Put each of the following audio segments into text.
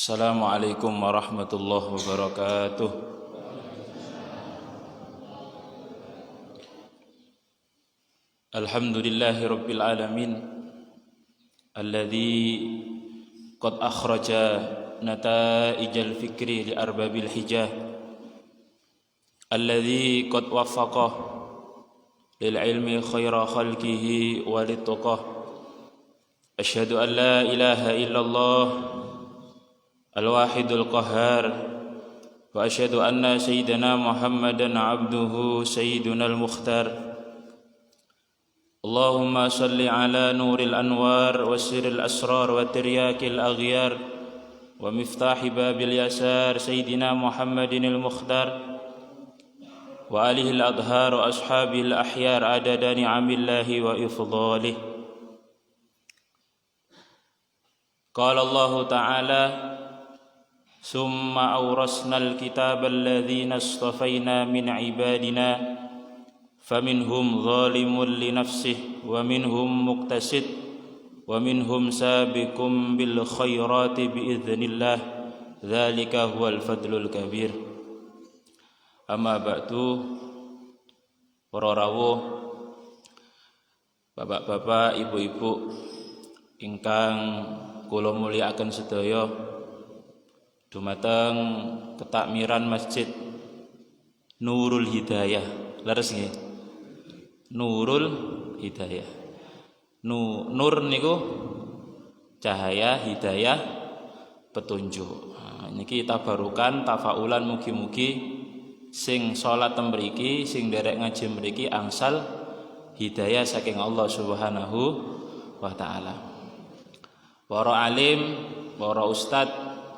Assalamualaikum warahmatullahi wabarakatuh. Alhamdulillahi rabbil alamin alladzi qad akhraja nataijal fikri li arbabil hijah alladzi qad waffaqa lil ilmi khaira khalqihi walittuqah. Asyhadu an la ilaha illallah al-wahidul qahhar wa asyhadu anna sayyidana Muhammadan abduhu sayyidunal mukhtar. Allahumma salli ala nuril anwar wa sirril asrar wa tiryakil aghyar wa miftahi babil yasar sayyidina Muhammadinil mukhtar wa alihil adhar wa ashabil ahyar adada ni'amillahi wa ifdhalih. Qala Allah ta'ala summa awrasnal kitaba alladhina istafayna min ibadina faminhum zalimun li nafsihi wa minhum muqtasid wa minhum sabiqum bil khairati biidznillah dzalika huwal fadlul kabir. Amma ba'du, para rawuh, bapak-bapak, ibu-ibu ingkang kula mulyakaken sedaya, dumateng ketakmiran Masjid Nurul Hidayah. Leres nggih? Nurul Hidayah. Nur niku cahaya, hidayah petunjuk. Nah, niki tabarukan, tafaulan, mugi-mugi sing salat teng mriki, sing nderek ngaji mriki angsal hidayah saking Allah Subhanahu wa taala. Para alim, para ustad,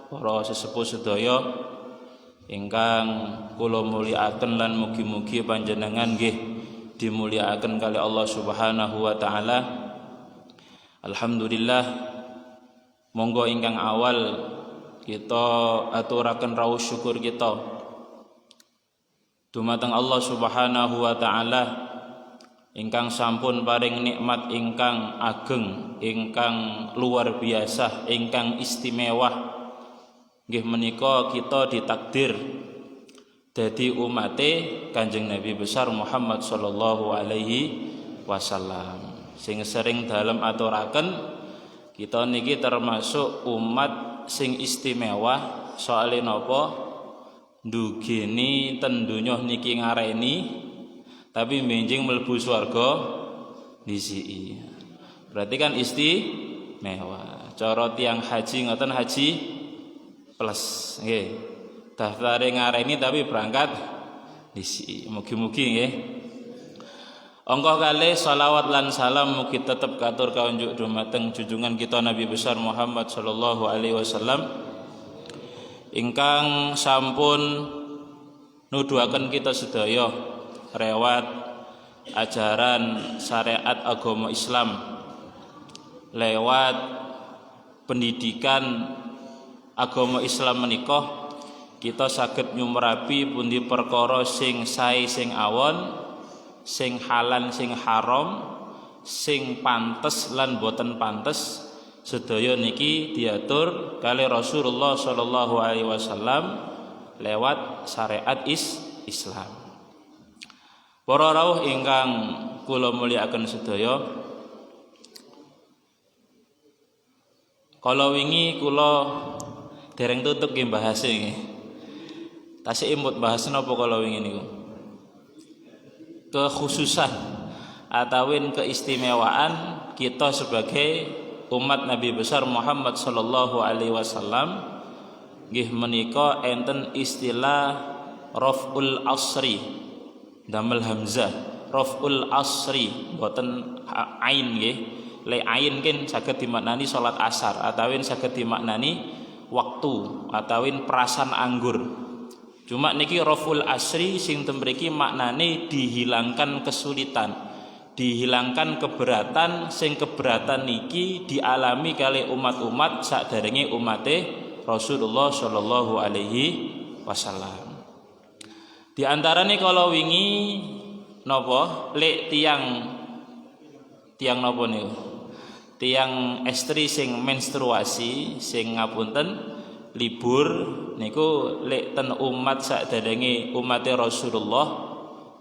para sesepuh sedaya ingkang kula mulyakaken lan mugi-mugi panjenengan nggih dimulyakaken kali Allah Subhanahu wa taala. Alhamdulillah, monggo ingkang awal kita aturaken rawuh syukur kita dumateng Allah Subhanahu wa taala ingkang sampun paring nikmat ingkang ageng, ingkang luar biasa, ingkang istimewa. Nggih menika kita ditakdir dadi umate Kanjeng Nabi besar Muhammad sallallahu alaihi wasallam. Sing sering dalem aturaken kita niki termasuk umat sing istimewa. Soale napa? Ndugeni ten donya niki ngareni tapi benjing mlebu swarga disiki. Berarti kan istimewa. Cara tiyang haji ngoten, haji plus nggih. Daftare ngareni tapi berangkat disiki. Mugi-mugi nggih. Angka kalih selawat lan salam mugi tetep katur kaunjuk dumateng junjungan kita Nabi besar Muhammad sallallahu alaihi wasallam ingkang sampun nuduhaken kita sedaya lewat ajaran syariat agama Islam, lewat pendidikan agama Islam menika kita saged nyumrapi pundi perkara sing sae sing awon, sing halal sing haram, sing pantes lan boten pantes, sedaya niki diatur kali Rasulullah sallallahu alaihi wasallam lewat syariat Islam. Para rawuh ingkang kula mulyakaken sedaya, kala wingi kula dereng tutup nggih bahasa nggih. Tasih imut bahas napa kala wingi niku? Kekhususan atawin keistimewaan kita sebagai umat Nabi besar Muhammad sallallahu alaihi wasallam nggih menika enten istilah raf'ul asri. Damel hamzah raf'ul asri boten ain nggih. Le ain kin saged dimaknani salat asar atawin saged dimaknani waktu atawin perasan anggur. Cuma niki raf'ul asri sing temriki maknane dihilangkan kesulitan, dihilangkan keberatan, sing keberatan niki dialami kali umat-umat saderenge umate Rasulullah sallallahu alaihi wasallam. Di antarane kalau wingi napa lek tiang napa niku? Tiang estri sing menstruasi sing ngapunten libur niku lek ten umat saderenge umate Rasulullah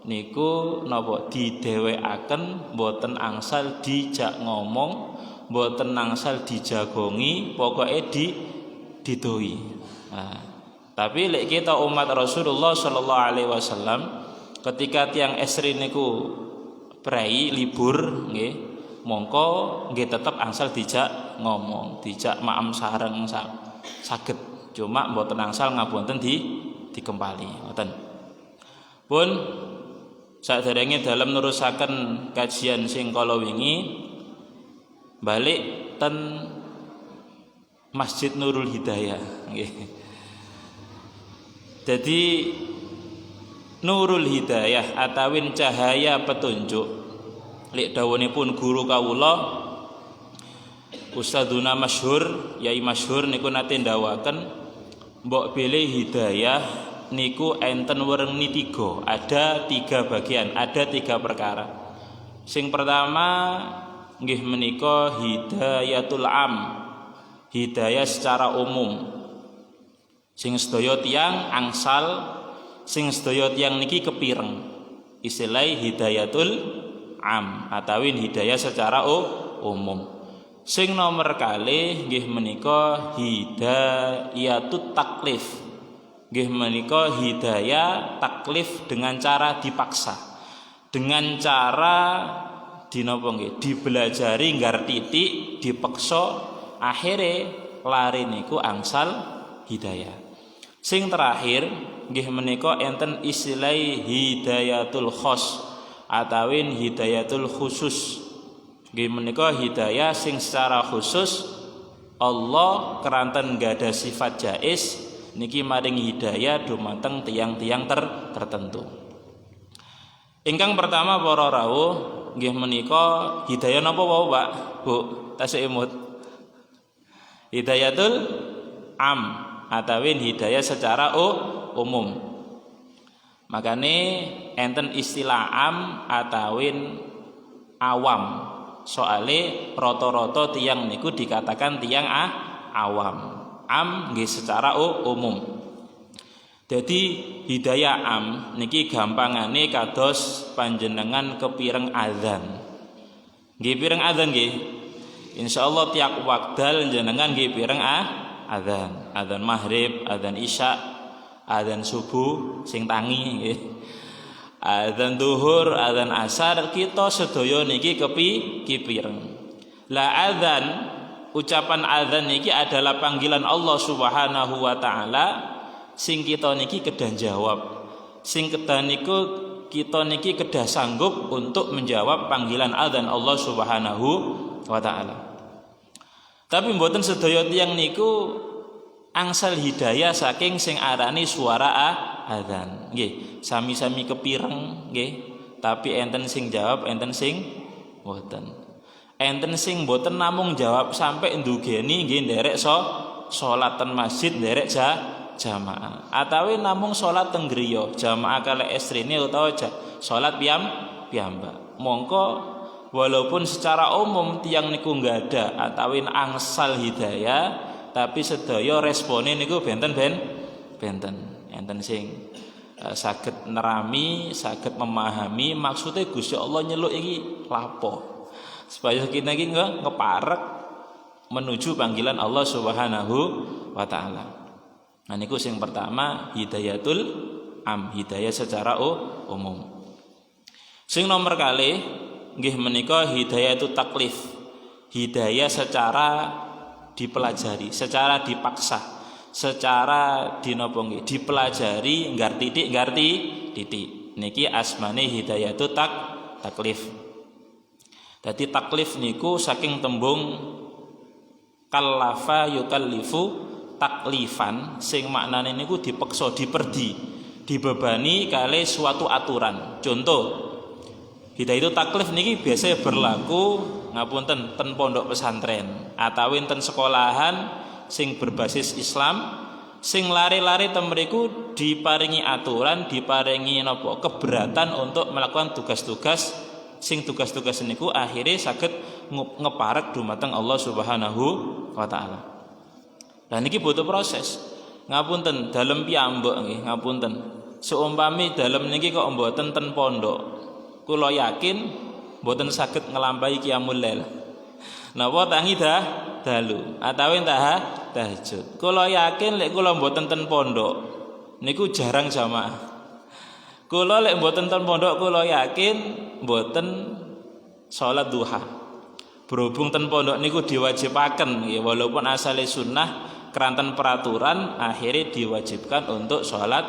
niku napa didhewekaken mboten angsal dijak ngomong, mboten angsal dijagongi, pokoke didoi. Nah, tapi lek kita umat Rasulullah sallallahu alaihi wasallam ketika tiang esri niku prei libur nggih, mongko nggih tetep angsal dijak ngomong, dijak maem sareng saged. Cuma mboten angsal ngapunten dikempali, ngoten. Pun saderenge dalam nerusaken kajian sing kala wingi balik ten Masjid Nurul Hidayah nggih. Jadi Nurul Hidayah atawin cahaya petunjuk lek dawuhipun guru kawula Ustadzuna masyhur Yai masyhur niku nate ndawaken mbok pilih hidayah niku enten werni 3, ada 3 bagian, ada 3 perkara. Sing pertama nggih menika hidayatul am, hidayah secara umum. Sing sedaya tiyang angsal, sing sedaya tiyang niki kepireng. Istilah hidayatul am atawin hidayah secara umum. Sing nomor kalih nggih menika hidayatut taklif. Nggih menika hidayah taklif dengan cara dipaksa. Dengan cara dinapa nggih dibelajari nggar titik dipaksa akhire lari niku angsal hidayah. Sing terakhir nggih menika enten istilah hidayatul khos atawin hidayatul khusus. Nggih menika hidayah sing secara khusus Allah keranten gada sifat jaiz niki maring hidayah dumateng tiang-tiang tertentu. Ingkang pertama para rawuh nggih menika hidayah napa wau Pak? Bu, tasih imut. Hidayatul am atawin hidayah secara umum. Makane enten istilah am atawin awam. Soale rata-rata tiyang niku dikatakan tiyang awam. Am nggih secara umum. Jadi hidayah am niki gampangane kados panjenengan kepireng azan. Nggih pireng azan nggih. Insyaallah tiap wekdal jenengan nggih pireng azan. Azan maghrib, azan isya, azan subuh sing tangi nggih. Azan duhur, azan asar kita sedaya niki kepireng. La azan ucapan azan niki adalah panggilan Allah Subhanahu wa taala sing kita niki kedah jawab. Sing kedah niku kita niki kedah sanggup untuk menjawab panggilan azan Allah Subhanahu wa taala. Tapi mboten sedaya tiyang niku angsal hidayah saking sing arani suara azan. Nggih, sami-sami kepireng nggih, tapi enten sing jawab, enten sing mboten. Enten sing mboten namung jawab sampai ndugeni nggih nderek salat ten masjid nderek jamaah. Atawi namung salat teng griya, jamaah kalih estrine utawa salat piyambak. Mongko walaupun secara umum tiyang niku enggak ada atawin angsal hidayah, tapi sedaya respone niku benten. Enten sing saged nerami, saged memahami maksudnya Gusti Allah nyeluk iki lapo. Supaya kita iki ngeparek menuju panggilan Allah Subhanahu wa taala. Nah niku sing pertama hidayatul am, hidayah secara umum. Sing nomor kalih nggih menika hidayatul taklif. Hidayah secara dipelajari, secara dipaksa. Secara dinapa nggih dipelajari nggar titik niki asmane hidayatut taklif. Dadi taklif niku saking tembung kallafa yukallifu taklifan sing maknane niku dipeksa, dibebani kali suatu aturan. Contoh hidayatut taklif niki biasa berlaku ngapunten ten pondok pesantren atawin ten sekolahan sing berbasis Islam sing lari-lari temriku diparingi aturan, diparingi napa keberatan untuk melakukan tugas-tugas sing tugas-tugas niku akhirnya saged ngeparek dumateng Allah Subhanahu wa taala. Lah niki butuh proses. Ngapunten dalem piyambak nggih, ngapunten. Seumpami dalem niki kok mboten ten pondok, kula yakin mboten saged ngelampahi qiyamul lail. Napa tangi dalu atawi tahajud. Kula yakin lek kula mboten ten pondok niku jarang jamaah. Kula lek mboten ten pondok kula yakin mboten salat duha. Berhubung ten pondok niku diwajibaken ya, walaupun asale sunnah keranten peraturan akhirnya diwajibkan untuk salat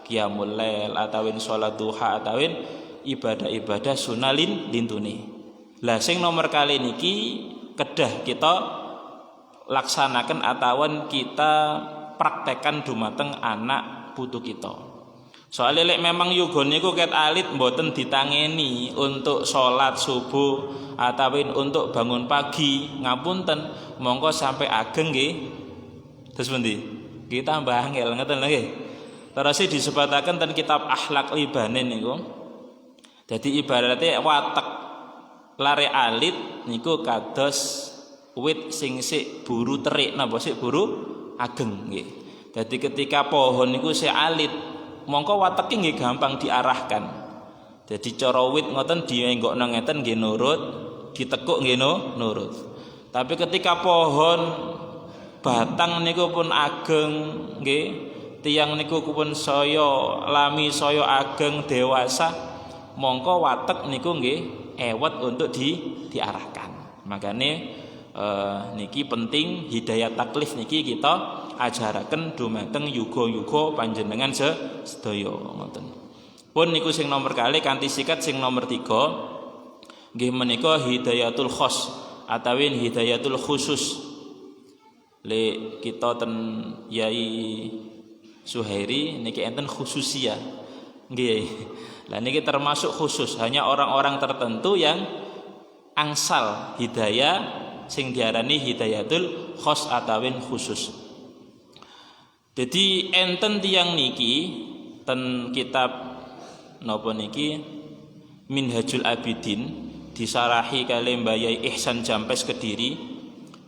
qiyamul lail atawin salat duha atawin ibadah-ibadah sunnah lintune. Lah sing nomor kali niki kedah kita laksanakan atauan kita praktekan dumateng anak putu kita. Soalnya lek memang yuga niku ket alit mboten ditangeni untuk salat subuh atawin untuk bangun pagi, ngapunten mongko sampai ageng nggih. Terus pundi? Kita tambah angel ngeten lho nggih. Terus disebataken ten kitab Akhlak Libanin niku. Dadi ibaratnya watek lare alit niku kados wit sing sik buru terik napa sik buru ageng nggih. Dadi ketika pohon niku sik alit, mongko wateke nggih gampang diarahkan. Jadi cara wit ngoten dienggokno ngeten nggih nurut, ditekuk nggih nurut. Tapi ketika pohon batang niku pun ageng nggih, tiyang niku pun saya lami saya ageng dewasa, mongko watek niku nggih ewet untuk diarahkan. Makanya niki penting hidayah taklif niki kita ajaraken dumateng yuga-yuga panjenengan sedaya ngoten. Pun niku sing nomor kali kanthi sikat sing nomor 3 nggih menika hidayatul khos atawin hidayatul khusus. Le kita ten Yai Suhairi niki enten khususiyah. Nggih. Lah niki termasuk khusus, hanya orang-orang tertentu yang angsal hidayah sing diarani hidayatul khos atawin khusus. Jadi enten tiyang niki ten kitab napa niki Minhajul Abidin disarahi kali Mbah Yai Ihsan Jampes Kediri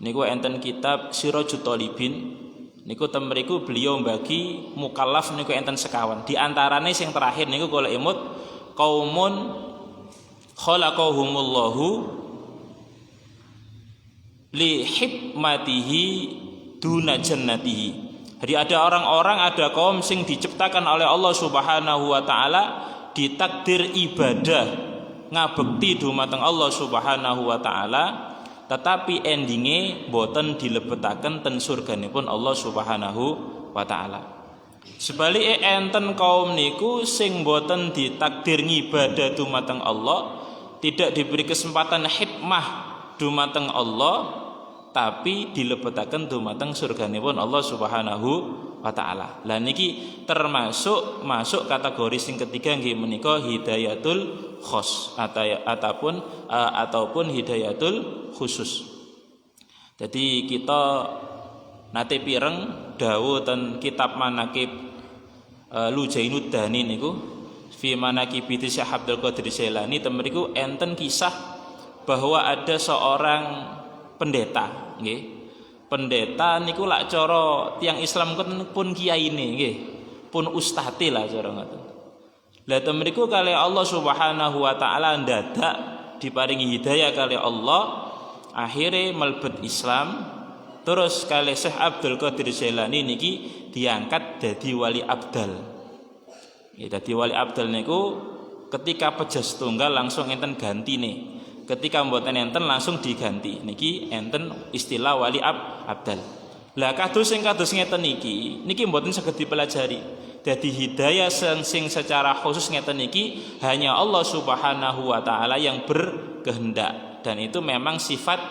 niku enten kitab Sirajut Thalibin. Niku temriku beliau bagi mukallaf niku enten sekawan. Di antarane sing terakhir niku kula imut qaumun khalaqahumullahu li hikmatihi duna jannatihi. Jadi ada orang-orang, ada kaum sing diciptakan oleh Allah Subhanahu wa taala ditakdir ibadah ngabekti dumateng Allah Subhanahu wa taala, tetapi endinge boten dilebetaken ten surganipun Allah Subhanahu wa taala. Sebalike enten kaum niku sing boten ditakdir ngibadah dumateng Allah, tidak diberi kesempatan hikmah dumateng Allah, tapi dilebetaken dumateng surganipun Allah Subhanahu wa taala. Lah niki termasuk masuk kategori sing ketiga nggih menika hidayatul khos ataupun hidayatul khusus. Jadi kita nate pireng dawuh ten kitab Manaqib Lujainuddani niku fi Manaqib Syekh Abdul Qadir Jailani temriku enten kisah bahwa ada seorang pendeta nggih. Pendeta niku lak cara tiyang Islam pun kiyaine nggih, pun ustate lah cara ngoten. Lah temriku kali Allah Subhanahu wa taala ndadak diparingi hidayah kali Allah, akhire melebet Islam, terus kali Syekh Abdul Qadir Jailani niki diangkat dadi wali abdal. Ya dadi wali abdal niku ketika pejas tunggal langsung enten gantine. Ketika mboten enten langsung diganti. Niki enten istilah wali abdal. Lah kados sing kados ngeten niki mboten saged dipelajari. Dadi hidayah sing secara khusus ngeten niki hanya Allah Subhanahu wa taala yang berkehendak, dan itu memang sifat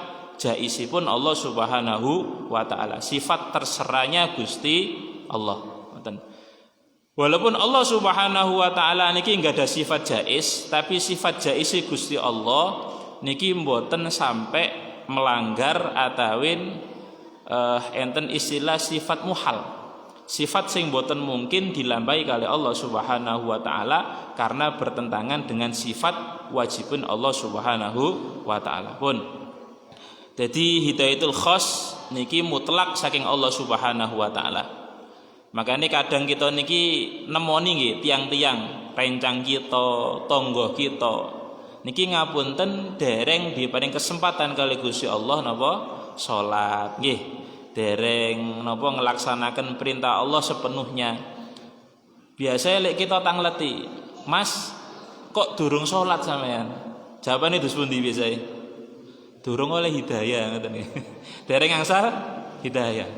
jaisipun Allah Subhanahu wa taala. Sifat terserahnya Gusti Allah. Ngoten. Walaupun Allah Subhanahu wa taala niki enggak ada sifat jais, tapi sifat jaisi Gusti Allah niki mboten sampai melanggar atawin enten istilah sifat muhal. Sifat sing mboten mungkin dilampahi kali Allah Subhanahu wa taala karena bertentangan dengan sifat wajibun Allah Subhanahu wa taala pun. Jadi hidayatul khos niki mutlak saking Allah Subhanahu wa taala. Makanya kadang kita niki nemoni nggih tiang-tiang rencang kita, tangga kita niki ngapunten dereng diparing kesempatan kali Gusti Allah napa salat nggih, dereng napa nglaksanaken perintah Allah sepenuhnya. Biasanya lek kita tangleti, Mas, kok durung salat sampean? Jawabane dus pundi biasane? Durung oleh hidayah ngoten nggih. Dereng angsal hidayah.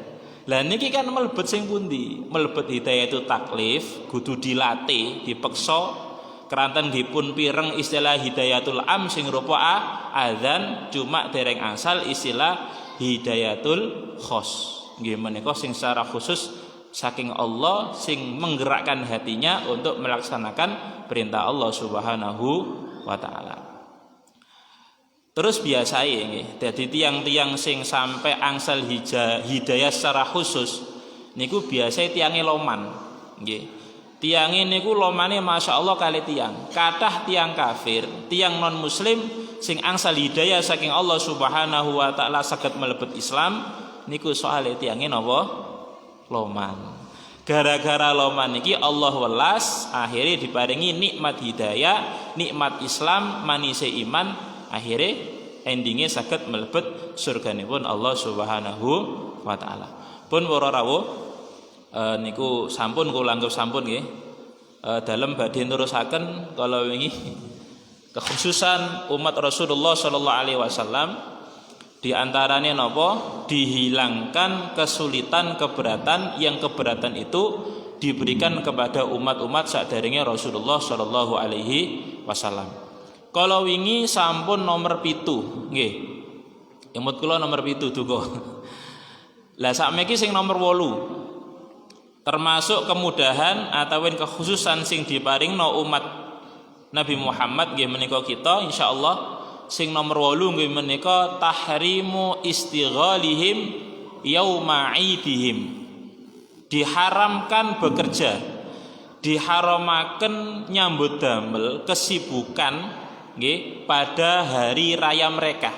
Lah niki kan mlebet sing pundi? Mlebet hidayah itu taklif, kudu dilatih, dipeksa, keranten dipun pireng istilah hidayatul am sing rupa adzan, cuma dereng angsal istilah hidayatul khos. Nggih menika sing secara khusus saking Allah sing menggerakkan hatinya untuk melaksanakan perintah Allah Subhanahu wa taala. Terus biasa nggih, dadi tiang-tiang sing sampai angsal hidayah secara khusus niku biasa tiange loman nggih. Tiange niku lomane masyaallah kali tiang. Kathah tiang kafir, tiang non muslim sing angsal hidayah saking Allah Subhanahu wa taala saged mlebet Islam niku soale tiange napa? Loman. Gara-gara loman niki Allah welas akhirnya diparingi nikmat hidayah, nikmat Islam, manise iman, akhirnya endingnya saged mlebet surganipun Allah Subhanahu wa taala. Pun para rawuh niku sampun kula anggap sampun nggih. Dalem badhe nerusaken kala wingi kekhususan umat Rasulullah sallallahu alaihi wasallam di antaranya napa? Dihilangkan kesulitan keberatan yang keberatan itu diberikan kepada umat-umat saderenge Rasulullah sallallahu alaihi wasallam. Kalau wingi sampun nomor 7 nggih. Imut kula nomor 7 duka. Lah sakmiki sing nomor 8. Termasuk kemudahan atawin kekhususan sing diparingno umat Nabi Muhammad nggih menika kita insyaallah sing nomor 8 nggih menika tahrimu istighalihim yauma idihim. Diharamkan bekerja, diharamaken nyambut damel kesibukan nggih pada hari raya mereka.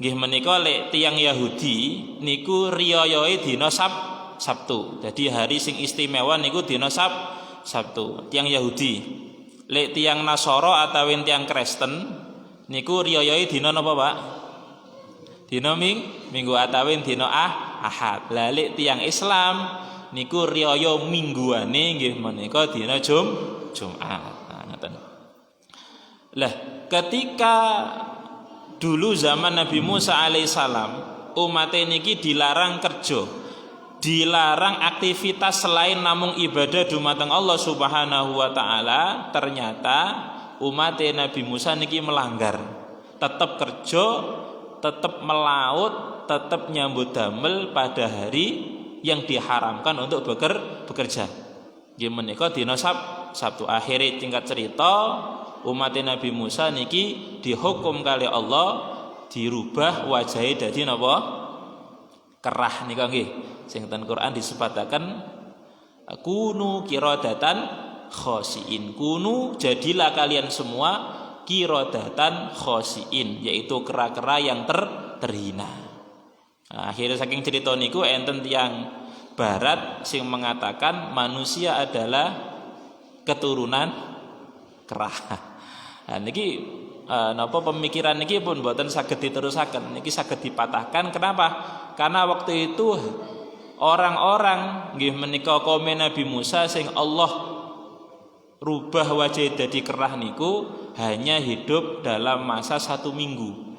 Nggih menika lek tiyang Yahudi niku riyayae dina Sabtu. Jadi hari sing istimewa niku dina Sabtu. Tiyang Yahudi. Lek tiyang Nasara atawin tiyang Kristen niku riyayae dina napa, Pak? Dina Minggu atawin dina Ahad. Lah lek tiyang Islam niku riyaya mingguane nggih menika dina Jumat. Nah, ngoten. Lah ketika dulu zaman Nabi Musa alaihissalam umat niki dilarang kerja, dilarang aktivitas selain namung ibadah dumateng Allah Subhanahu wa taala, ternyata umat Nabi Musa niki melanggar, tetap kerja, tetap melaut, tetap nyambut damel pada hari yang diharamkan untuk bekerja. Nggih menika dina Sabtu. Akhire tingkat cerita umat Nabi Musa niki dihukum kali Allah dirubah wajahe dadi napa? Kerah nika nggih. Sing ten Quran disebataken kunu qiradatan khosiin. Kunu jadilah kalian semua qiradatan khosiin, yaitu kera-kera yang terhina. Nah, akhirnya saking cerita niku enten tiyang barat sing mengatakan manusia adalah keturunan kera. Nah niki napa pemikiran niki pun mboten saged diterusaken, niki saged dipatahkan. Kenapa? Karena waktu itu orang-orang nggih menika kaum Nabi Musa sing Allah rubah wajah dadi kerah niku hanya hidup dalam masa 1 minggu.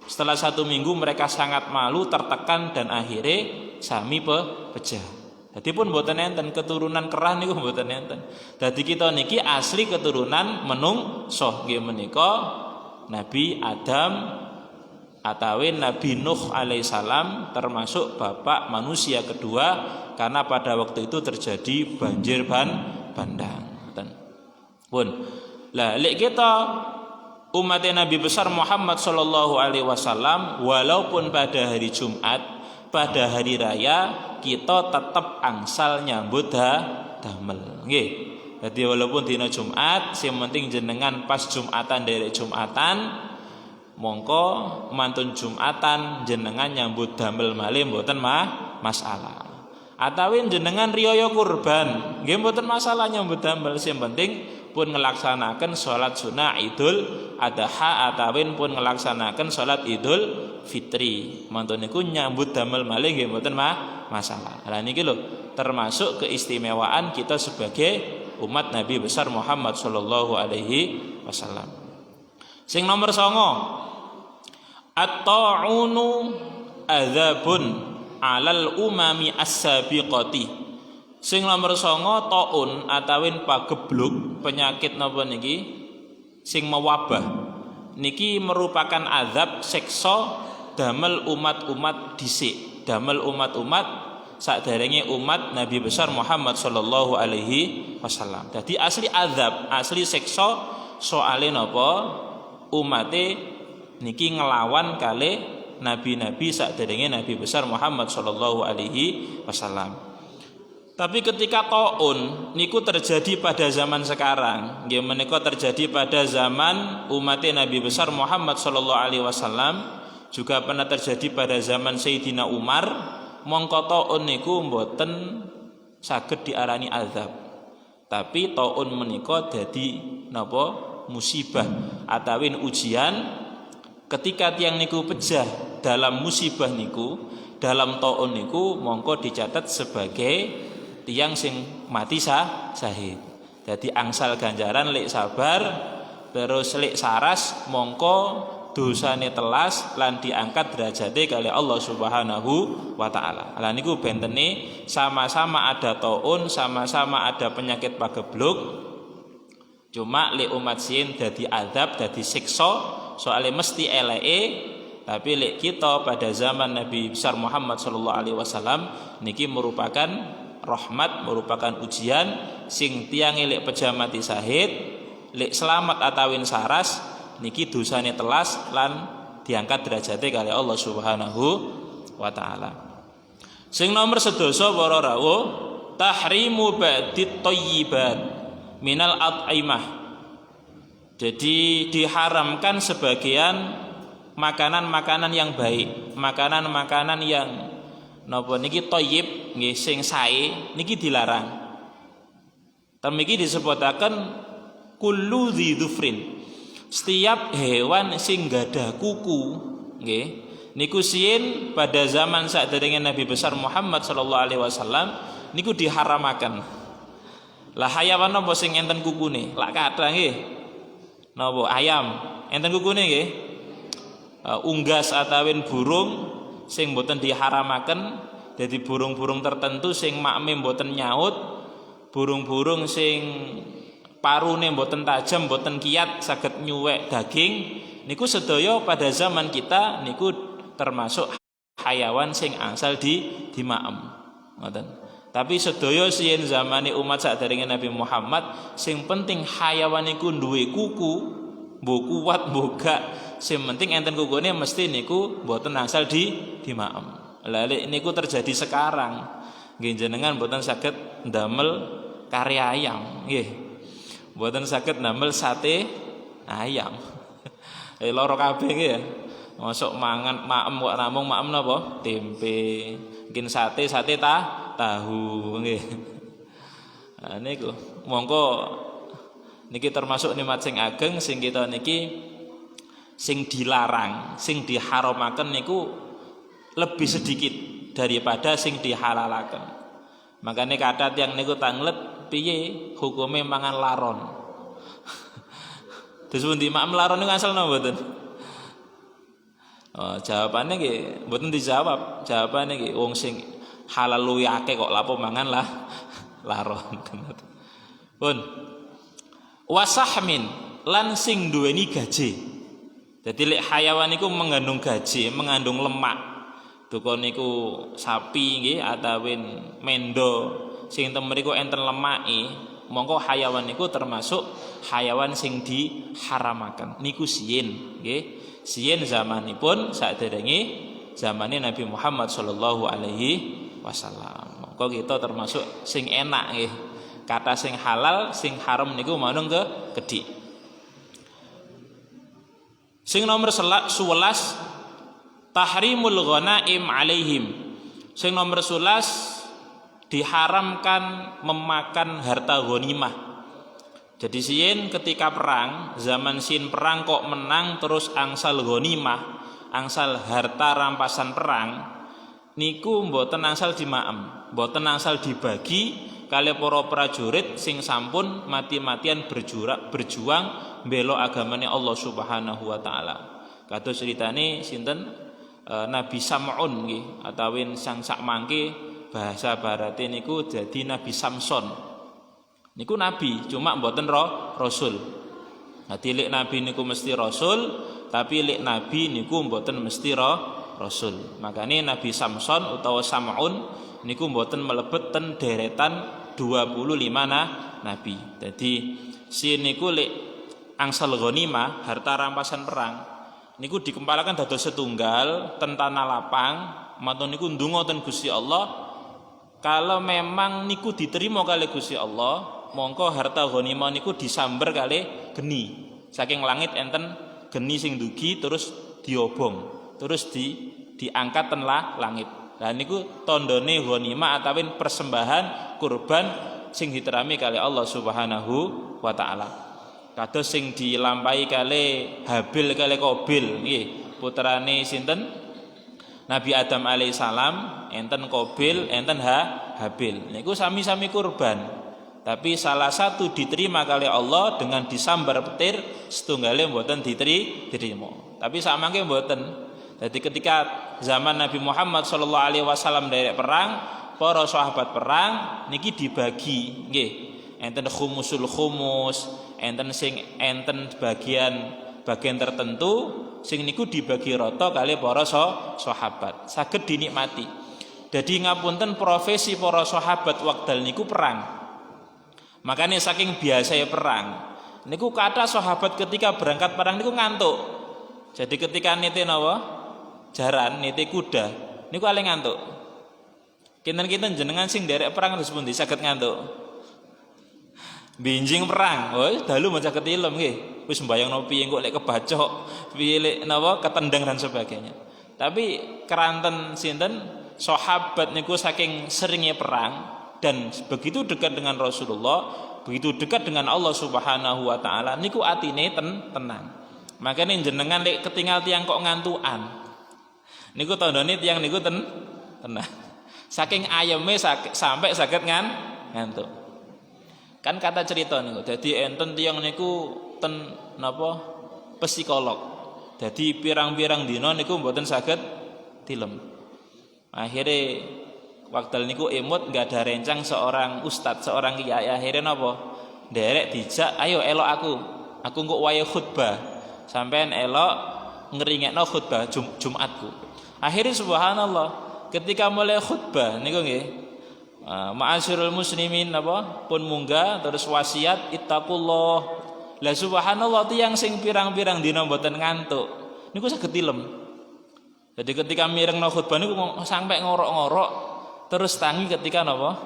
Setelah 1 minggu mereka sangat malu, tertekan dan akhirnya sami pecah. Jadi pun mboten enten keturunan kerah niku mboten enten. Dadi kita niki asli keturunan menungso nggih menika Nabi Adam atawin Nabi Nuh alaihissalam, termasuk bapak manusia kedua, karena pada waktu itu terjadi banjir bandang. Pun lah lek kita umat Nabi besar Muhammad sallallahu alaihi wasallam walaupun pada hari Jumat, pada hari raya kita tetap angsal nyambut damel nggih. Jadi walaupun dina Jumat, sing penting jenengan pas Jumatan dari Jumatan mongko mantun Jumatan jenengan nyambut damel malih mboten masalah. Atawin jenengan riyaya kurban, nggih mboten masalah nyambut damel, sing penting pun ngelaksanaken salat sunah Idul Adha atawin pun ngelaksanaken salat Idul Fitri. Mantun niku nyambut damel malih nggih mboten masalah. Lah niki lho termasuk keistimewaan kita sebagai umat Nabi besar Muhammad sallallahu alaihi wasallam. Sing nomor 9, at-ta'unu adzabun 'alal umami as-sabiqati. Sing nomor 9 taun atawin pagebluk penyakit napa niki sing mewabah niki merupakan azab siksa damel umat-umat dhisik, damel umat-umat saderenge umat Nabi besar Muhammad sallallahu alaihi wasallam. Dadi asli azab, asli siksa soale napa umate niki ngelawan kali nabi-nabi saderenge Nabi besar Muhammad sallallahu alaihi wasallam. Tapi ketika taun niku terjadi pada zaman sekarang, nggih menika terjadi pada zaman umat Nabi besar Muhammad sallallahu alaihi wasallam, juga pernah terjadi pada zaman Sayyidina Umar. Mongko taun niku mboten saged diarani azab. Tapi taun menika dadi napa musibah atawin ujian. Ketika tiang niku pejah dalam musibah niku, dalam taun niku mongko dicatat sebagai tiang sing mati syahid. Jadi angsal ganjaran lek sabar, terus lek saras mongko dosane telas lan diangkat derajate kali Allah Subhanahu wa taala. Lah niku bentene sama-sama ada taun, sama-sama ada penyakit pagebluk. Cuma lek umat sin dadi azab, dadi siksa, soalnya mesti eleke. Tapi lek kita pada zaman Nabi besar Muhammad sallallahu alaihi wasallam niki merupakan rahmat, merupakan ujian sing tiang lek pejah mati syahid, lek selamat atawin saras niki dosane telas lan diangkat derajate kali Allah Subhanahu wa taala. Sing nomor 11 para rawuh, tahrimu ba'dit thayyibat minal at'imah. Jadi diharamkan sebagian makanan-makanan yang baik, makanan-makanan yang napa niki thayyib nggih sing sae niki dilarang. Temiki disebutaken kullu dzufrin. Setiap hewan sing gadah kuku nggih niku sin pada zaman saderenge Nabi besar Muhammad sallallahu alaihi wasallam niku diharamaken. Lah hayawan napa sing enten kukune? Lak kathah nggih. Napa ayam enten kukune nggih. Unggas atawin burung sing mboten diharamaken, dadi burung-burung tertentu sing makme mboten nyaut, burung-burung sing parune mboten tajam, mboten kiat saged nyuwek daging niku sedaya pada zaman kita niku termasuk hayawan sing angsal dimaem. Ngoten. Tapi sedaya sien zamane umat saderenge Nabi Muhammad sing penting hayawan niku duwe kuku, mbok kuat mbok gak, sing penting enten kukune mesti niku mboten angsal dimaem. Lah niku terjadi sekarang. Nggih jenengan mboten saged ndamel kari ayam, nggih. Mboten saged ndamel sate ayam. Loro kabeh nggih ya. Mosok mangan maem kok namung maem napa? Tempe. Mungkin sate tahu nggih. Nah niku mongko niki termasuk nikmat sing ageng sing kita niki sing dilarang, sing diharamaken niku lebih sedikit daripada sing dihalalaken. Makanya kata yang niku tanglet piye hukume mangan laron. Terus pundi mak laron niku asal napa mboten? Oh, jawabannya nggih mboten dijawab. Jawabannya nggih wong sing halal luwih akeh kok lapo mangan lah laron. Pun wasahmin lan sing duweni gaji. Jadi lek hayawan niku mengandung gaji, mengandung lemak. Duka niku sapi nggih atawin mendo sing enten mriku enten lemake, mongko hayawan niku termasuk hayawan sing diharamaken. Niku siyin nggih. Siyin zamanipun saderenge zamane Nabi Muhammad sallallahu alaihi wasallam. Mongko kita termasuk sing enak nggih. Kata sing halal, sing haram niku manung ke kedhi. Sing nomor 11 tahrimul ghanaim alaihim. Sing nomor 11 diharamkan memakan harta ghanimah. Jadi siin ketika perang, zaman siin perang kok menang terus angsal ghanimah, angsal harta rampasan perang, niku mboten angsal dimaem, mboten angsal dibagi kali para prajurit sing sampun mati-matian berjuang mbela agamane Allah Subhanahu wa taala. Kados ceritane sinten Nabi Sam'un nggih atawin sang sak mangke bahasa barate niku dadi Nabi Samson. Niku nabi cuma mboten rasul. Dadi lek nabi niku mesti rasul, tapi lek nabi niku mboten mesti rasul. Makane Nabi Samson utawa Sam'un niku mboten mlebet ten deretan 25 nabi. Jadi si niku lek angsal ghanimah harta rampasan perang niku dikempalaken dados setunggal ten tanah lapang, matur niku ndonga ten Gusti Allah. Kalau memang niku diterima kali Gusti Allah, mongko harta ghanimah niku disamber kali geni. Saking langit enten geni sing dugi terus diobong, terus diangkat ten langit. Lah niku tandane ghanimah atawin persembahan kurban sing diterami kali Allah Subhanahu wa taala. Kados sing dilampahi kali Habil kali Qabil nggih, putrane sinten? Nabi Adam alaihissalam, enten Qabil, enten Habil. Niku sami-sami kurban. Tapi salah satu diterima kali Allah dengan disambar petir, setunggale mboten diterima. Tapi samangke mboten. Jadi ketika zaman Nabi Muhammad sallallahu alaihi wasallam derek perang, para sahabat perang niki dibagi nggih. Enten khumusul khumus, enten sing enten bagian tertentu sing niku dibagi rata kali para sahabat. Saged dinikmati. Jadi ngapunten profesi para sahabat wekdal niku perang. Makanya saking biasanya perang, niku kata sahabat ketika berangkat perang niku ngantuk. Jadi ketika nite napa? Jaran, nite kuda, niku ale ngantuk. Kinten-kinten jenengan sing derek perang terus pundi saged ngantuk? Binjing perang, oh dalu maca ketilem nggih. Wis mbayangno piye engko lek kebacok, piye lek napa ketendang dan sebagainya. Tapi keranten sinten sahabat niku saking seringnya perang dan begitu dekat dengan Rasulullah, begitu dekat dengan Allah Subhanahu wa taala niku atine tenang. Makanya jenengan lek ketinggal tiang kok ngantukan. Niku tandane tiang niku tenang. Saking ayeme sampai saged ngantuk. Kan kata cerita niku. Dadi enten tiyang niku ten napa psikolog. Dadi pirang-pirang dina niku mboten saged tilem. Akhirnya waktu niku emut enggak ada rencang seorang ustadz, seorang kiai. Akhirnya napa? Derek dijak, ayo elok aku engko wayahe khutbah. Sampean elok ngringekno khutbah Jumatku. Akhirnya subhanallah, ketika mulai khutbah niku nggih ma'asyiral muslimin apa pun munggah terus wasiat ittaqullah. Lah subhanallah tiyang sing pirang-pirang dina mboten ngantuk niku saged tilem. Jadi ketika mirengno khutbah niku sampai ngorok-ngorok terus tangi ketika napa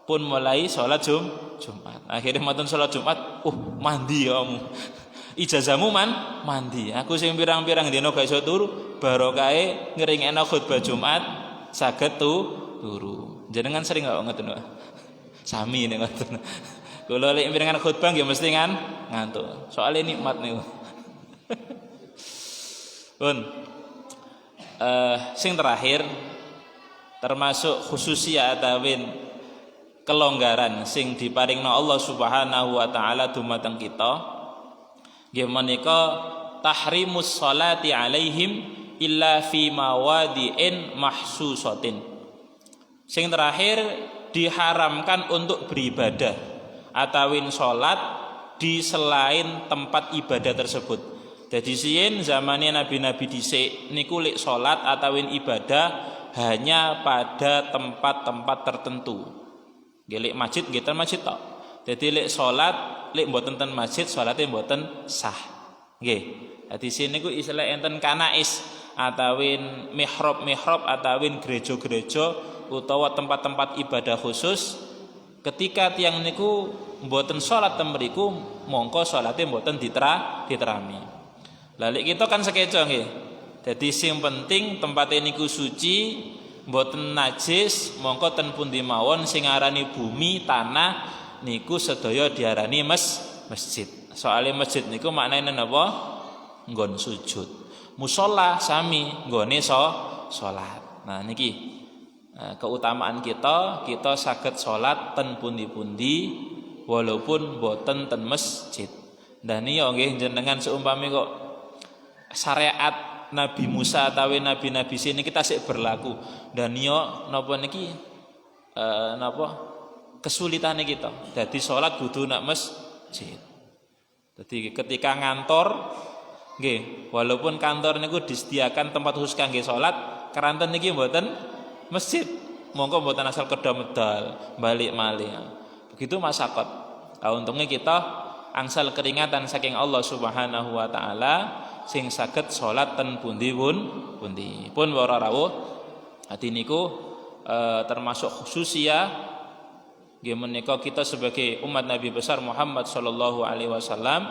pun mulai salat Jumat. Akhirnya maten salat Jumat, mandi ya kamu. Ijazahmu mandi. Aku sing pirang-pirang dina gak iso turu, barokahe ngringekno khutbah Jumat saged turu. Jenengan sering gak ngoten wae. Sami nek ngoten. Kula lek mirengan khutbah nggih mesti ngantuk. Soale nikmat niku. Pun sing terakhir termasuk khususiyah atawin kelonggaran sing diparingna Allah Subhanahu wa taala dumateng kita nggih menika tahrimus sholati alaihim illa fi mawadi'in mahsusatin. Sing terakhir diharamkan untuk beribadah atawin sholat di selain tempat ibadah tersebut. Jadi siyen zamane nabi-nabi dhisik niku lek sholat atawin ibadah hanya pada tempat-tempat tertentu. Nggih lek masjid nggih ten masjid tok. Dadi lek sholat lek mboten ten masjid salate mboten sah. Nggih. Dadi sini niku istilah enten kanais atawin mihrab atawin gereja-gereja utawa tempat-tempat ibadah khusus. Ketika tiang niku mboten salat ten mriku mongko salate mboten diterami. Lalik kita kan sekeco nggih. Dadi sing penting tempate niku suci, mboten najis, mongko ten pundi mawon sing aranani bumi, tanah niku sedaya diarani masjid. Soale masjid niku maknane napa? Nggon sujud. Musholla sami nggone salat. Nah niki keutamaan kita saged salat ten pundi-pundi walaupun boten ten masjid. Dan niyo nggih jenengan seumpami kok syariat Nabi Musa atawi nabi-nabi sini kita sik berlaku. Dan niyo napa niki napa kesulitane kita. Dadi salat kudu nak masjid. Dadi ketika ngantor nggih, walaupun kantor niku disediakan tempat khusus kangge salat, keranten niki mboten masjid. Monggo mboten asal kedha medal, balik malih. Begitu masyarakat. Untungnya kita angsal keringatan saking Allah Subhanahu wa taala sing saged salat ten pundi pun para rawuh ati niku termasuk khususia nggih menika kita sebagai umat Nabi besar Muhammad sallallahu alaihi wasallam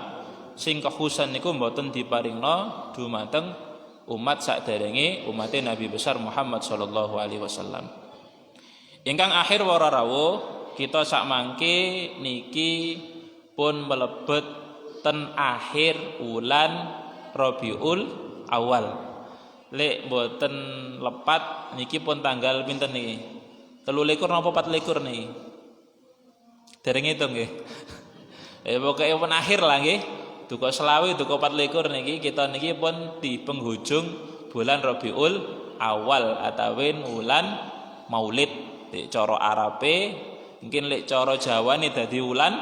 sing kekhususan niku mboten diparingna dumateng umat saderenge umate Nabi besar Muhammad sallallahu alaihi wasallam. Ingkang akhir para rawuh kita sak mangke niki pun melebet ten akhir wulan Rabiul Awal. Lek mboten lepat niki pun tanggal pinten niki? 23 napa 24 niki? Dereng ngitung nggih. Pokoke pun akhir lah nggih. Duka selawe duka 24 niki kita niki pun di penghujung bulan Rabiul Awal atawin wulan Maulid. Lek cara Arabe mungkin lek cara Jawa nih dadi wulan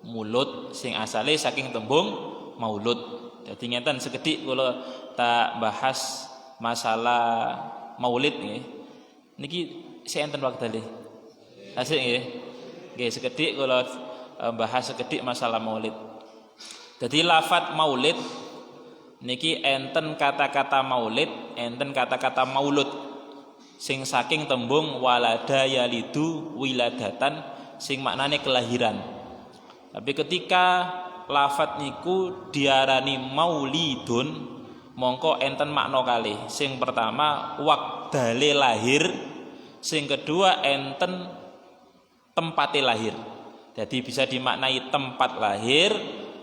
Mulud sing asale saking tembung maulud. Jadi ngeten sekedhik kula tak bahas masalah maulid nggih. Niki sik enten wektale. Asik nggih. Nggih sekedhik kula bahas sekedhik masalah maulid. Jadi lafadz maulid niki enten kata-kata maulid, enten kata-kata maulud. Sing saking tembung walada yalidu wiladatan sing maknane kelahiran. Tapi ketika lafadz niku diarani maulidun mongko enten makna kalih. Sing pertama waqdale lahir, sing kedua enten tempate lahir. Jadi bisa dimaknai tempat lahir,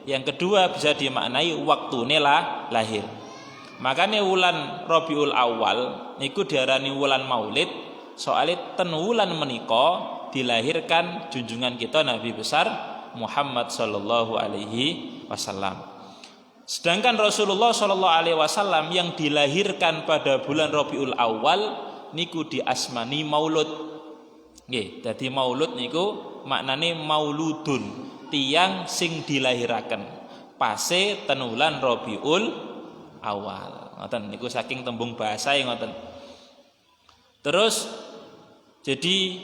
yang kedua bisa dimaknai waktune lahir. Makanya wulan Rabiul Awal niku diarani wulan Maulid, soalnya ten wulan menika dilahirkan junjungan kita Nabi besar Muhammad sallallahu alaihi wasallam. Sedangkan Rasulullah sallallahu alaihi wasallam yang dilahirkan pada bulan Rabiul Awal niku diasmani maulud. Nggih, dadi maulud niku maknane mauludun, tiyang sing dilahiraken. Pase ten wulan Rabiul Awal. Ngoten niku saking tembung bahasa ngoten. Terus jadi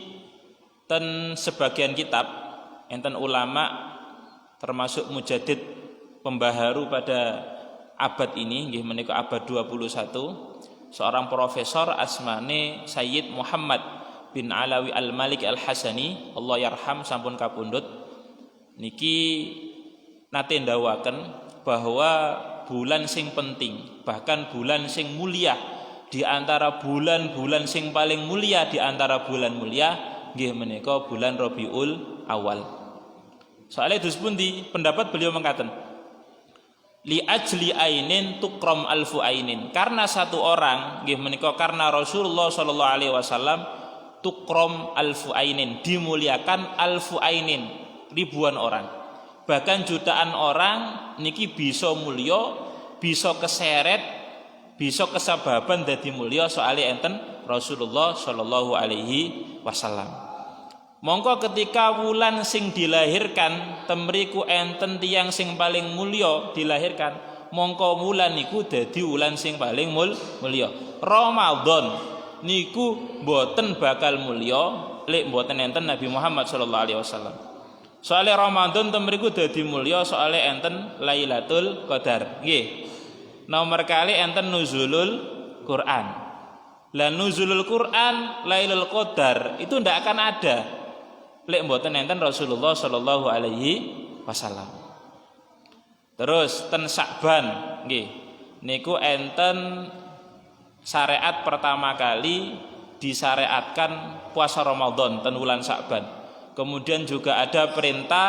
ten sebagian kitab enten ulama termasuk mujaddid pembaharu pada abad ini nggih menika abad 21, seorang profesor asmane Sayyid Muhammad bin Alawi Al-Malik Al-Hasani, Allah yarham sampun kapundhut, niki nate ndawaken bahwa bulan sing penting, bahkan bulan sing mulia di antara bulan-bulan sing paling mulia di antara bulan mulia nggih menika bulan Rabiul Awal. Soalnya dus pundi pendapat beliau mengatakan li ajli ainin tukram alfu ainin, karena satu orang nggih menika karena Rasulullah sallallahu alaihi wasallam tukram alfu ainin, dimuliakan alfu ainin, ribuan orang, bahkan jutaan orang niki bisa mulya, bisa keseret, bisa kesababan dadi mulya soalnya enten Rasulullah sallallahu alaihi wasallam. Mongko ketika wulan sing dilahirkan temriku enten tiyang sing paling mulya dilahirkan, mongko wulan niku dadi wulan sing paling mulya. Ramadan niku mboten bakal mulya lek mboten enten Nabi Muhammad sallallahu alaihi wasallam. Soale Ramadan temriku dadi mulya soale enten Lailatul Qadar. Nggih. Nomor kali enten nuzulul Quran. Lah nuzulul Quran, Lailatul Qadar itu ndak akan ada lek mboten enten Rasulullah sallallahu alaihi wasallam. Terus ten Sa'ban nggih niku enten syariat pertama kali disyariatkan puasa Ramadan ten wulan Sa'ban. Kemudian juga ada perintah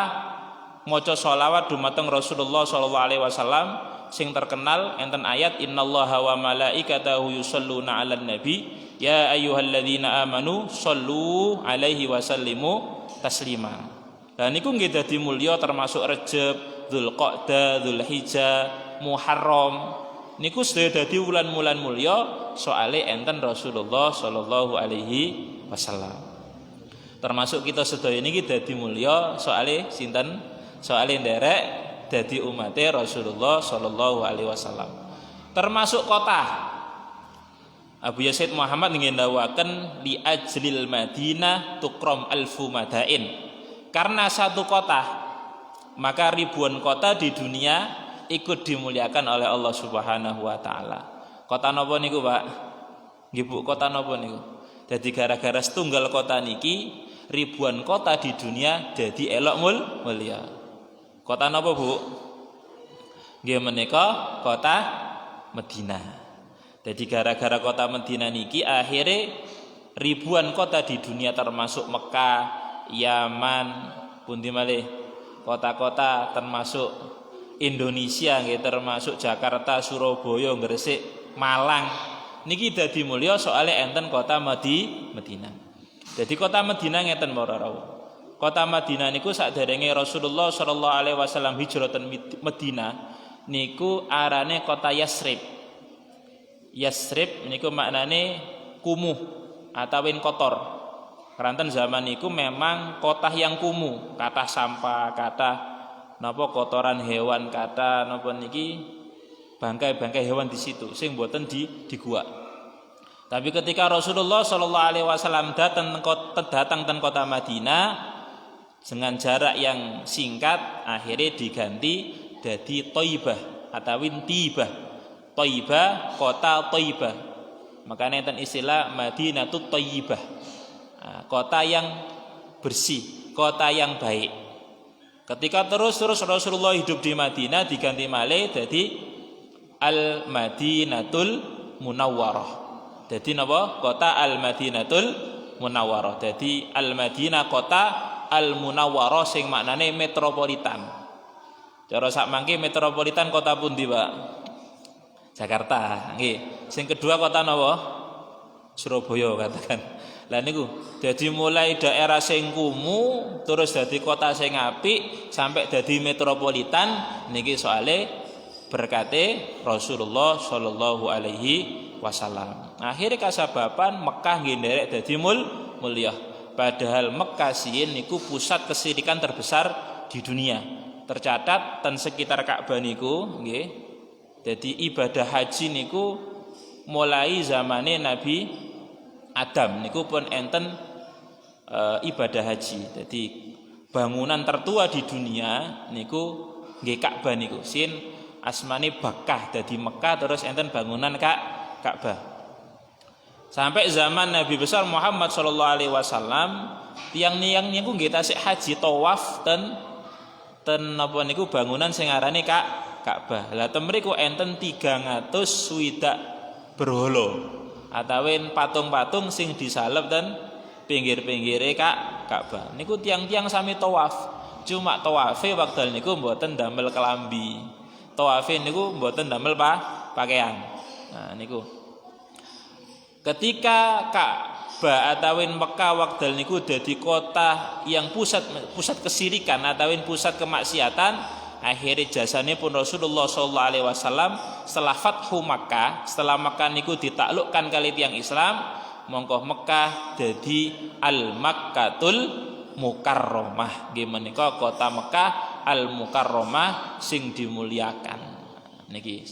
maca sholawat dumateng Rasulullah sallallahu alaihi wasallam sing terkenal enten ayat innallaha wa malaikatahu yusholluna 'alan nabi ya ayyuhalladzina amanu shollu alaihi wasallimu taslima. Lah niku nggih dadi mulya termasuk Rejab, Dzulqa'dah, Dzulhijjah, Muharram. Niku sedaya dadi wulan-wulan mulya soale enten Rasulullah sallallahu alaihi wasallam. Termasuk kita sedaya niki dadi mulya soale sinten? Soale nderek dadi umate Rasulullah sallallahu alaihi wasallam. Termasuk kota. Abu Yazid Muhammad ngendawaken li ajlil Madinah tukram alfu madain. Karena satu kota, maka ribuan kota di dunia ikut dimuliakan oleh Allah Subhanahu wa taala. Kota napa niku, Pak? Nggih Bu, kota napa niku? Dadi gara-gara setunggal kota niki ribuan kota di dunia dadi elok mulia. Kota napa, Bu? Nggih menika kota Madinah. Jadi gara-gara kota Madinah niki akhirnya ribuan kota di dunia termasuk Mekah, Yaman, pundi malih kota-kota termasuk Indonesia nggih termasuk Jakarta, Surabaya, Gresik, Malang niki dadi mulya soale enten kota Madinah. Jadi kota Madinah ngeten para rawuh. Kota Madinah niku sakderenge Rasulullah sallallahu alaihi wasallam hijrah ten Madinah niku arane kota Yasrib. Yasrib niku maknane kumuh atawin kotor. Keranten zaman niku memang kota yang kumuh, kathah sampah, kathah napa kotoran hewan, kata napa niki bangkai-bangkai hewan di situ sing mboten di gua. Tapi ketika Rasulullah sallallahu alaihi wasallam datang ten kota Madinah dengan jarak yang singkat akhirnya diganti jadi Thaibah atawin Tibah. Thaibah kota Thaibah. Makanya enten istilah Madinatut Thaibah. Kota yang bersih, kota yang baik. Ketika terus Rasulullah hidup di Madinah diganti malih jadi Al-Madinatul Munawwarah. Jadi napa? Kota Al-Madinatul Munawwarah. Jadi Al-Madinah kota Al-Munawwarah sing maknane metropolitan. Cara sak mangke metropolitan kota pundi, Pak? Jakarta, nggih. Sing kedua kota napa? Surabaya katakan. Lah niku dadi mulai daerah sing kumuh terus dadi kota sing apik sampai dadi metropolitan niki soale berkate Rasulullah sallallahu alaihi wasallam. Akhire kasababan Mekah nggih nderek dadi mulia. Padahal Mekah siyin niku pusat kesyirikan terbesar di dunia. Tercatat ten sekitar Ka'bah niku nggih. Dadi ibadah haji niku mulai zamane Nabi Adam niku pun enten ibadah haji. Jadi bangunan tertua di dunia niku nggih Ka'bah niku. Sin asmane Bakkah dadi Mekah terus enten bangunan Ka'bah. Sampai zaman Nabi besar Muhammad sallallahu alaihi wasallam tiyang-tiyang niku nggih tasik haji tawaf ten napa niku bangunan sing arane Ka'bah. Lah temriku enten 300 swidak berhala. Atawin patung-patung sing disalep dan pinggir-pinggire Ka'bah. Niku tiang-tiang sami tawaf. Cuma tawafe wekdal niku mboten damel kelambi. Tawafe niku mboten damel pakaian. Nah niku. Ketika Ka'bah atawin Mekah wekdal niku dadi kota yang pusat kesyirikan atawin pusat kemaksiatan. Akhirnya jasane pun Rasulullah sallallahu alaihi wasallam setelah Fathu Makkah, setelah Makkah niku ditaklukkan kali tiyang Islam, mongko Mekah dadi Al-Makkatul Mukarramah. Nggih menika kota Mekah Al-Mukarramah sing dimuliakan. Niki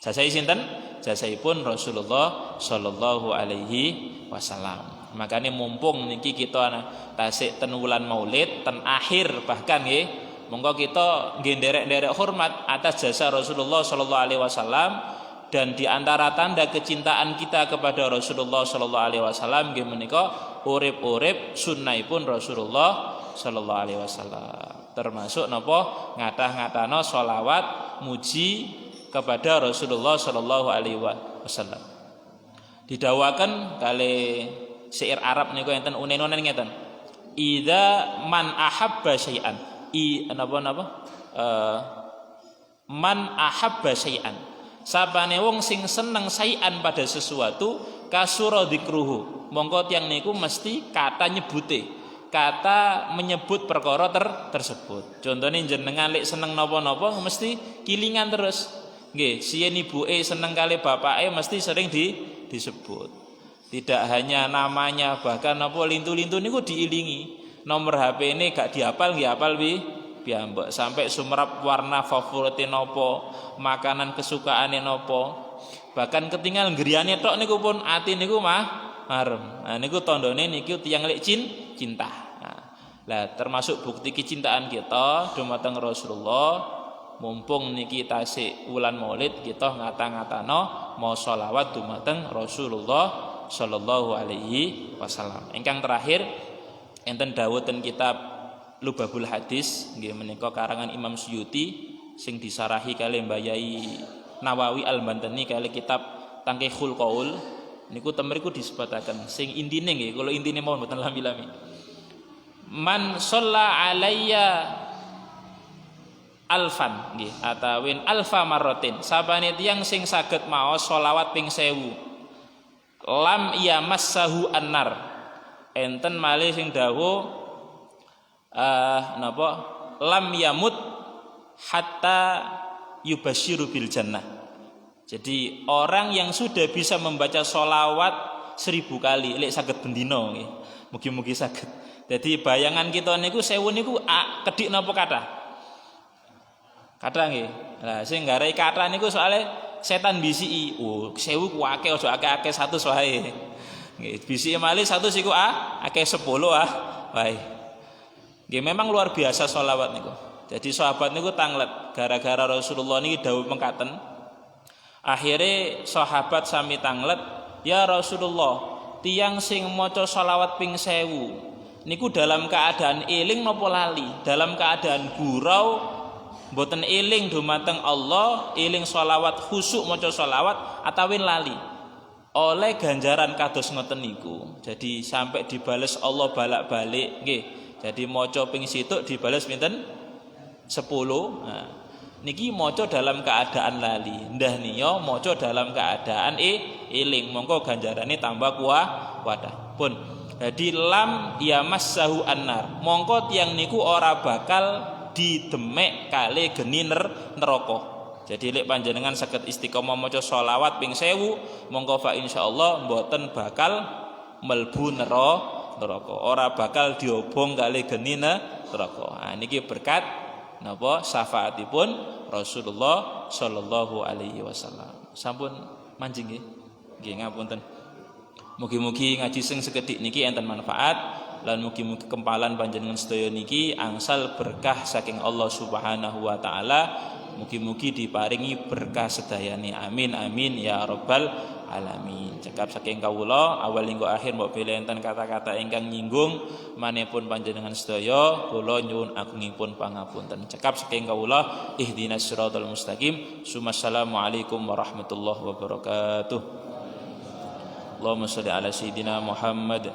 jasai sinten? Jasaipun Rasulullah sallallahu alaihi wasallam. Makanya mumpung niki kita tasik ten wulan Maulid, ten akhir bahkan nggih monggo kita nggih nderek-nderek hormat atas jasa Rasulullah sallallahu alaihi wasallam dan di antara tanda kecintaan kita kepada Rasulullah sallallahu alaihi wasallam nggih menika urip-urip sunnahipun Rasulullah sallallahu alaihi wasallam. Termasuk napa ngathah-ngathana sholawat muji kepada Rasulullah sallallahu alaihi wasallam. Didawakan kali syair Arab niku enten unen-unen ngeten. Idza man ahabba syai'an. Man ahabba syai'an. Sapane wong sing seneng syai'an pada sesuatu kasura dzikruhu. Mongko tiyang niku mesti kata nyebute, kata menyebut perkara tersebut. Contohnya jenengan lek seneng napa-napa mesti kilingan terus. Nggih, siyen ibuke seneng kali bapake mesti sering disebut. Tidak hanya namanya, bahkan apa lintu-lintu niku diilingi. Nomor HP ini gak dihafal, nggih hafal piyambak. Sampai sumerap warna favorite napa, makanan kesukaane napa. Bahkan ketinggal griyane tok niku pun ati niku marem. Nah niku tandane niki tiyang lek cinta. Nah, termasuk bukti kecintaan kita dumateng Rasulullah. Mumpung niki tasik wulan Maulid kita ngata-ngatano mau sholawat dumateng Rasulullah sallallahu alaihi wasallam. Ingkang terakhir enten dawuh ten kitab Lubabul Hadis nggih menika karangan Imam Suyuti sing disarahi kali Mbah Yai Nawawi Al-Bantani kali kitab Tangkihul Qaul niku temriku disebataken sing intine nggih kula intine mawon mboten lami-lami. Man shalla alayya alfan nggih atawin alfa marratin sabane tiyang sing saged maos selawat ping 1000 lam yamassahu annar enten malih sing dawuh napa lam yamut hatta yubasyiru bil jannah. Jadi orang yang sudah bisa membaca selawat 1000 kali lek saged bendina nggih mugi-mugi saged. Jadi bayangan kita niku 1000 niku kedik napa kathah nggih. Lah sing garai kathah niku soalnya setan bisiki. Oh, 1000 ku akeh aja akeh-akeh 100 wae. Nggih, bisiki malih 100 iku akeh 10 wae. Nggih memang luar biasa sholawat niku. Jadi sahabat niku tanglet gara-gara Rasulullah niki dawuh mengkaten. Akhire sahabat sami tanglet, "Ya Rasulullah, tiyang sing maca sholawat ping 1000 niku dalam keadaan eling napa lali? Dalam keadaan gurau mboten eling dumateng Allah, eling sholawat khusyuk maca sholawat atawin lali. Oleh ganjaran kados ngoten niku. Jadi sampai dibales Allah balak-balik nggih. Jadi maca ping situk dibales pinten? 10. Nah, niki maca dalam keadaan lali. Ndah niya maca dalam keadaan eling. Mongko ganjarane tambah kuwatah. Pun. Jadi lam yamassahu annar. Mongko tiyang niku ora bakal didemek kali geni neraka. Jadi lek panjenengan saged istiqomah maca sholawat ping 1000 mongko fa insyaallah mboten bakal melbu neraka. Ora bakal diobong kali geni neraka. Nah niki berkat napa syafaatipun Rasulullah sallallahu alaihi wasallam. Sampun manjing nggih. Nggih ngapunten. Mugi-mugi ngaji sing sekedhik niki enten manfaat. Lan mugi-mugi kempalan panjenengan sedaya niki angsal berkah saking Allah Subhanahu wa taala. Mugi-mugi diparingi berkah sedayane. Amin amin ya rabbal alamin. Cekap saking kawula awal hingga akhir mbok pilih enten kata-kata ingkang nyinggung manepun panjenengan sedaya kula nyuwun agungipun pangapunten. Cekap saking kawula ihdinas siratal mustaqim. Assalamualaikum warahmatullahi wabarakatuh. Allahumma shalli ala sayidina Muhammad